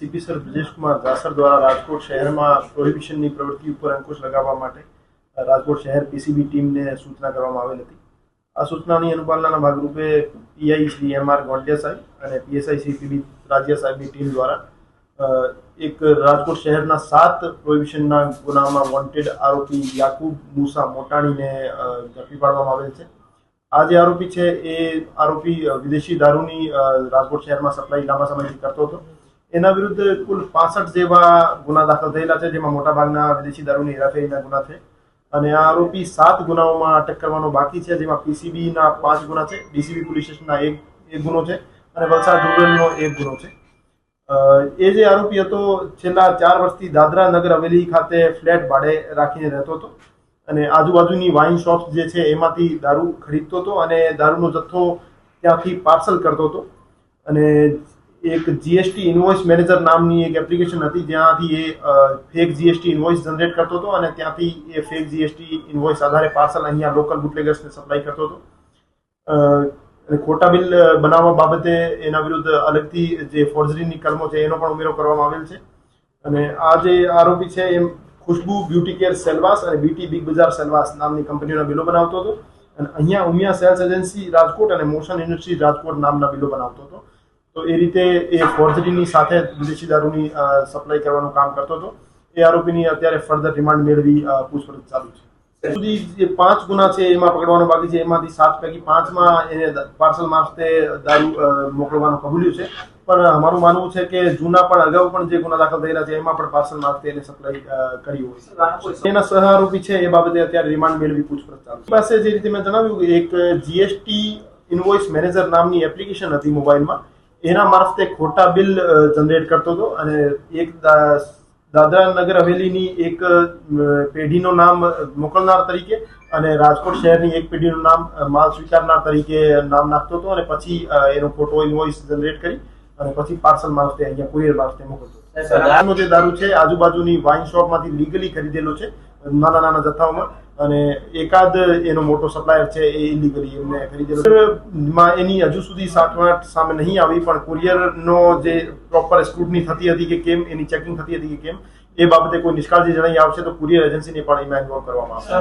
CP sir Brijesh Kumar જાસર દ્વારા રાજકોટ શહેરમાં પ્રોહિબિશનની પ્રવૃત્તિ ઉપર અંકુશ લગાવવા માટે રાજકોટ શહેર પીસીબી ટીમને સૂચના કરવામાં આવેલ હતી। આ સૂચનાની અનુપાલનાના ભાગરૂપે પીઆઈ શ્રી એમ.આર. ગોંડિયા સાહેબ અને પીએસઆઈ શ્રી પીબી રાજ્યા સાહેબની ટીમ દ્વારા એક રાજકોટ શહેરના 7 પ્રોહિબિશનના ગુનામાં વોન્ટેડ આરોપી યાકુબ મૂસા મોટાણીને ઝડપી પાડવામાં આવેલ છે। આ જે આરોપી છે એ આરોપી વિદેશી દારૂની રાજકોટ શહેરમાં સપ્લાય લાંબા સમયથી કરતો હતો। એના વિરુદ્ધ કુલ 65 જેવા ગુના દાખલ થયેલા છે, જેમાં મોટાભાગના વિદેશી દારૂની હેરાફેરીના ગુના છે અને આ આરોપી 7 ગુનાઓમાં અટક કરવાનો બાકી છે, જેમાં પીસીબીના 5 ગુના છે, ડીસીબી પોલીસ સ્ટેશનના એક ગુનો છે અને વલસાડ રૂરલનો 1 ગુનો છે। એ જે આરોપી હતો છેલ્લા 4 વર્ષથી દાદરા નગર હવેલી ખાતે ફ્લેટ ભાડે રાખીને રહેતો હતો અને આજુબાજુની વાઇન શોપ્સ જે છે એમાંથી દારૂ ખરીદતો હતો અને દારૂનો જથ્થો ત્યાંથી પાર્સલ કરતો હતો અને એક જીએસટી ઇનવોઇસ મેનેજર નામની એક એપ્લિકેશન હતી, જ્યાંથી એ ફેક જીએસટી ઇનવોઇસ જનરેટ કરતો હતો અને ત્યાંથી એ ફેક જીએસટી ઇનવોઇસ આધારે પાર્સલ અહીંયા લોકલ બુટલેગર્સને સપ્લાય કરતો હતો અને ખોટા બિલ બનાવવા બાબતે એના વિરુદ્ધ અલગથી જે ફોર્જરીની કલમો છે એનો પણ ઉમેરો કરવામાં આવેલ છે અને આ જે આરોપી છે એ ખુશ્બુ બ્યુટી કેર સેલવાસ અને બીટી બિગ બજાર સેલવાસ નામની કંપનીઓના બિલો બનાવતો હતો અને અહીંયા ઉમિયા સેલ્સ એજન્સી રાજકોટ અને મોશન ઇન્ડસ્ટ્રી રાજકોટ નામના બિલો બનાવતો હતો। તો એ રીતે એ ફોર્જરીની સાથે વિદેશી દારૂની સપ્લાય કરવાનું કામ કરતો હતો। એ આરોપીની અત્યારે ફર્ધર રિમાન્ડ મેળવી પૂછપરછ ચાલુ છે। સુધી જે 5 ગુના છે એમાં પકડવાનો બાકી છે, એમાંથી 7 પૈકી 5માં એને પાર્સલ મારફતે દારૂ મોકલવાનું કબૂલ્યું છે, પણ અમારું માનવું છે કે જૂના પણ અગાઉ પણ જે ગુના દાખલ થયેલા છે એમાં પણ પાર્સલ મારફતે એને સપ્લાય કરી હોય। એના સહ આરોપી છે એ બાબતે અત્યારે રિમાન્ડ મેળવી પૂછપરછ ચાલુ છે। પાસે જે રીતે મેં જણાવ્યું કે એક જીએસટી ઇનવોઇસ મેનેજર નામની એપ્લિકેશન હતી મોબાઈલમાં, એના મારફતે ખોટા બિલ જનરેટ કરતો હતો અને એક દાદરા નગર હવેલીની એક પેઢીનું નામ મોકલનાર તરીકે અને રાજકોટ શહેરની એક પેઢીનું નામ માલ સ્વીકારનાર તરીકે નામ નાખતો હતો અને પછી એનો ફોટો ઇનવોઇસ જનરેટ કરી અને પછી પાર્સલ મારફતે અહીંયા કુરિયર મારફતે મોકલતો। દારૂનો જે દારૂ છે આજુબાજુની વાઇન શોપમાંથી લીગલી ખરીદેલો છે નાના નાના જથ્થાઓમાં અને એકાદ એનો મોટો સપ્લાયર છે એ ઇલીગલી એમને ખરીદેલો। એની હજુ સુધી સાઠગાંઠ સામે નહીં આવી, પણ કુરિયરનો જે પ્રોપર સ્ક્રુટની થતી હતી કે કેમ, એની ચેકિંગ થતી હતી કે કેમ, એ બાબતે કોઈ નિષ્કાળજી જણાઈ આવશે તો કુરિયર એજન્સીને પણ એમાં ઇન્વોલ્વ કરવામાં આવશે।